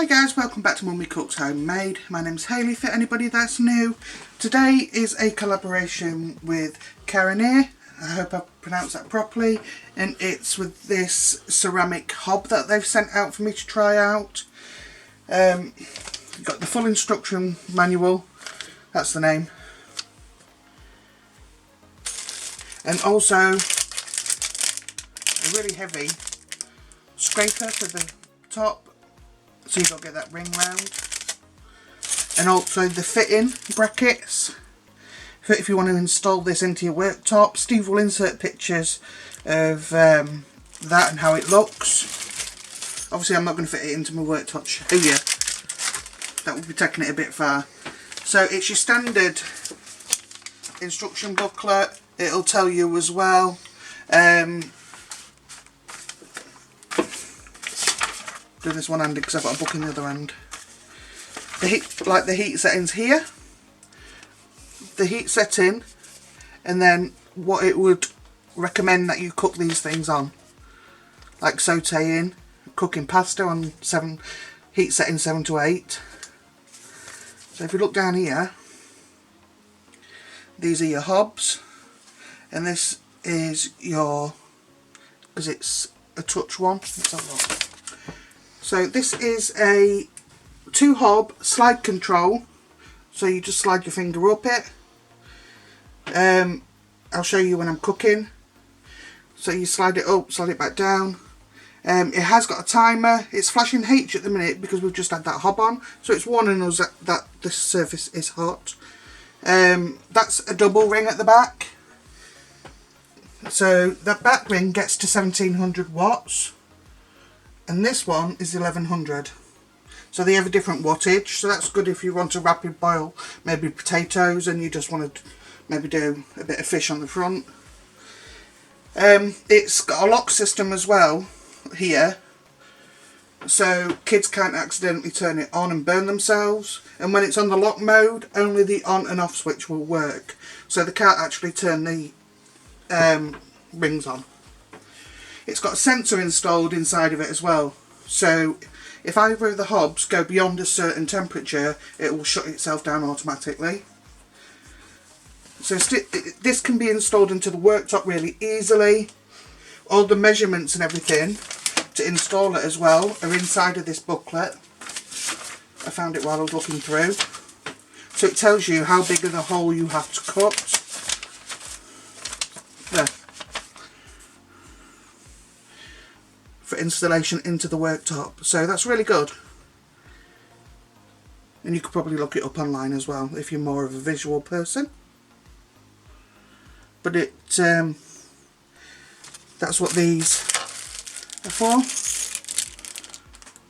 Hi guys, welcome back to Mummy Cooks Homemade. My name's Hayley for anybody that's new. Today is a collaboration with Karinear. I hope I pronounced that properly. And it's with this ceramic hob that they've sent out for me to try out. You've got the full instruction manual, that's the name. And also a really heavy scraper for the top, so you don't get that ring round. And also the fitting brackets for if you want to install this into your worktop. Steve will insert pictures of that and how it looks. Obviously I'm not going to fit it into my worktop show you. That would be taking it a bit far. So it's your standard instruction booklet. It'll tell you as well do this one handed because I've got a book in the other hand. The heat settings here, the heat setting, and then what it would recommend that you cook these things on, like sauteing, cooking pasta on heat setting 7 to 8. So if you look down here, these are your hobs, and this is your, because it's a touch one. Let's have a look. So this is a 2-hob slide control, so you just slide your finger up it. I'll show you when I'm cooking. So you slide it up, slide it back down. It has got a timer. It's flashing H at the minute because we've just had that hob on, so it's warning us that the surface is hot. That's a double ring at the back. So that back ring gets to 1700 watts. And this one is 1100. So they have a different wattage, so that's good if you want to rapid boil maybe potatoes and you just want to maybe do a bit of fish on the front. It's got a lock system as well here, so kids can't accidentally turn it on and burn themselves. And when it's on the lock mode, only the on and off switch will work, so they can't actually turn the rings on. It's got a sensor installed inside of it as well, so if either of the hobs go beyond a certain temperature, it will shut itself down automatically. So this can be installed into the worktop really easily. All the measurements and everything to install it as well are inside of this booklet. I found it while I was looking through. So it tells you how big of the hole you have to cut. There. For installation into the worktop, so that's really good. And you could probably look it up online as well if you're more of a visual person. But that's what these are for,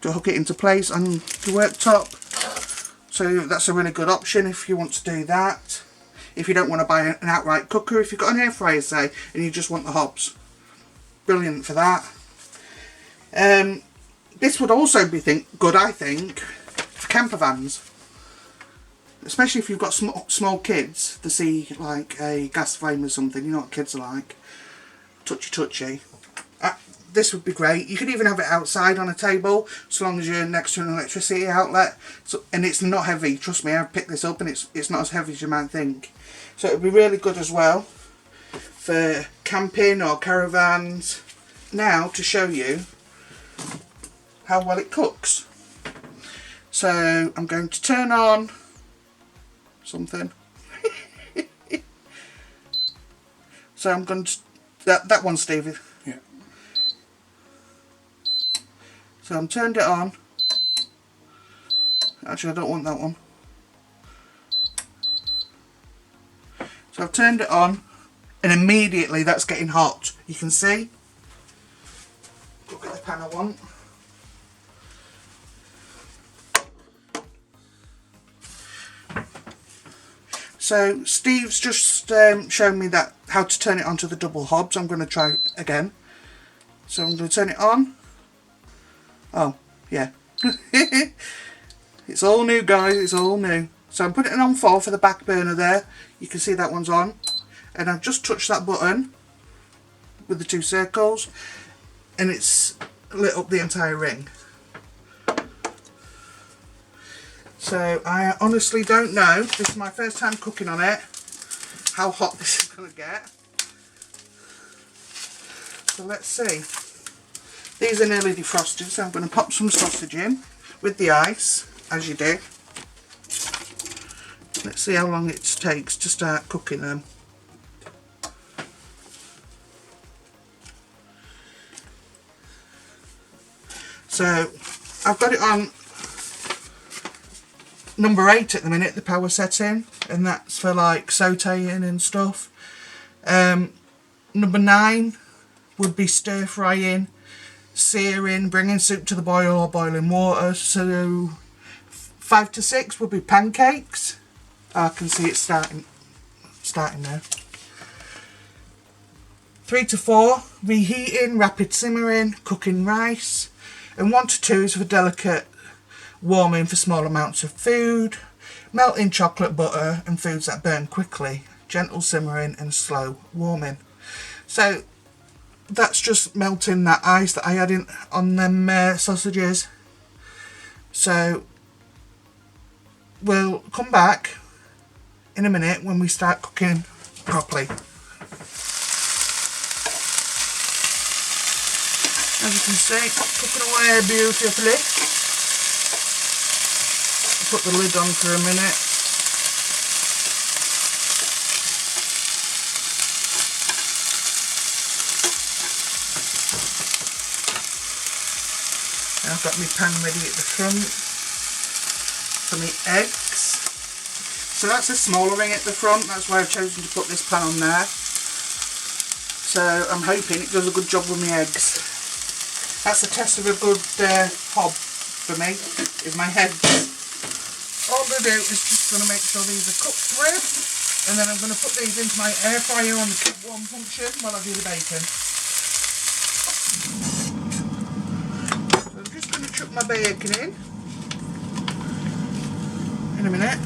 to hook it into place on the worktop. So that's a really good option if you want to do that. If you don't want to buy an outright cooker, if you've got an air fryer say and you just want the hobs, brilliant for that. This would also be good, I think, for camper vans, especially if you've got small kids to see like a gas flame or something. You know what kids are like, touchy. This would be great. You could even have it outside on a table, so long as you're next to an electricity outlet. And it's not heavy. Trust me, I've picked this up, and it's not as heavy as you might think. So it would be really good as well for camping or caravans. Now to show you how well it cooks. So I'm going to turn on something. So I'm going to that one, Stevie. Yeah. So I'm turned it on. Actually, I don't want that one. So I've turned it on, and immediately that's getting hot. You can see. Look at the pan I want. So Steve's just shown me how to turn it onto the double hobs. I'm going to try again. So I'm going to turn it on. Oh, yeah. It's all new, guys. It's all new. So I'm putting it on 4 for the back burner there. You can see that one's on. And I've just touched that button with the 2 circles. And it's lit up the entire ring. So I honestly don't know, this is my first time cooking on it, how hot this is going to get. So let's see. These are nearly defrosted, so I'm going to pop some sausage in with the ice, as you do. Let's see how long it takes to start cooking them. So I've got it on number 8 at the minute, the power setting, and that's for like sauteing and stuff. Number 9 would be stir frying, searing, bringing soup to the boil or boiling water. So 5 to 6 would be pancakes. I can see it starting now. 3 to 4, reheating, rapid simmering, cooking rice. And 1 to 2 is for delicate warming for small amounts of food. Melting chocolate, butter and foods that burn quickly. Gentle simmering and slow warming. So that's just melting that ice that I had in on them sausages. So we'll come back in a minute when we start cooking properly. As you can see, cooking away beautifully. Put the lid on for a minute. I've got my pan ready at the front for my eggs. So that's a smaller ring at the front, that's why I've chosen to put this pan on there. So I'm hoping it does a good job with my eggs. That's a test of a good hob for me, is my eggs. All I'm going to do is just going to make sure these are cooked through, and then I'm going to put these into my air fryer on the keep warm function while I do the bacon. So I'm just going to chuck my bacon in a minute.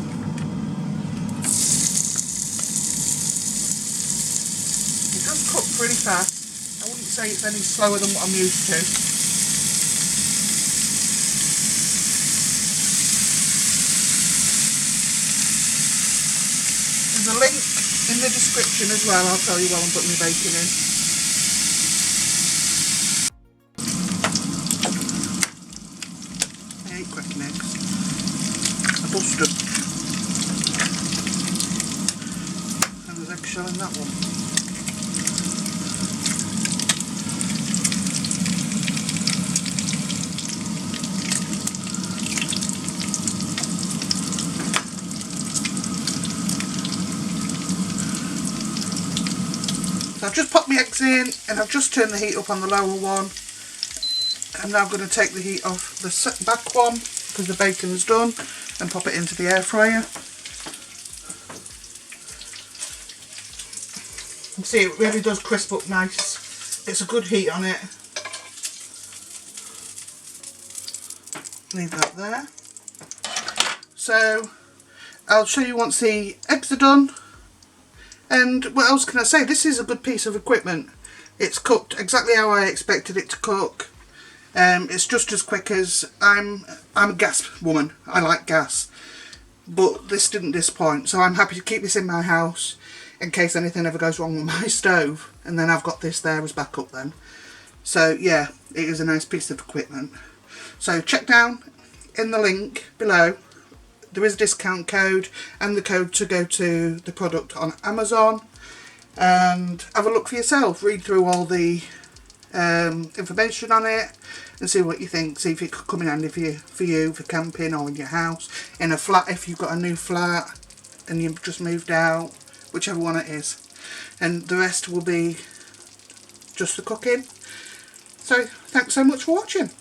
It does cook pretty fast. I wouldn't say it's any slower than what I'm used to. There's a link in the description as well, I'll tell you while I'm putting my bacon in. I hate cracking eggs. I bust them. And there's eggshell in that one. So I've just popped my eggs in and I've just turned the heat up on the lower one. I'm now going to take the heat off the back one because the bacon's done and pop it into the air fryer. You see, it really does crisp up nice. It's a good heat on it. Leave that there. So I'll show you once the eggs are done. And what else can I say? This is a good piece of equipment. It's cooked exactly how I expected it to cook. It's just as quick as I'm a gas woman. I like gas, but this didn't disappoint. So I'm happy to keep this in my house in case anything ever goes wrong with my stove. And then I've got this there as backup then. So yeah, it is a nice piece of equipment. So check down in the link below. There is a discount code and the code to go to the product on Amazon, and have a look for yourself. Read through all the information on it and see what you think. See if it could come in handy for you for camping or in your house, in a flat if you've got a new flat and you've just moved out, whichever one it is. And the rest will be just the cooking. So thanks so much for watching.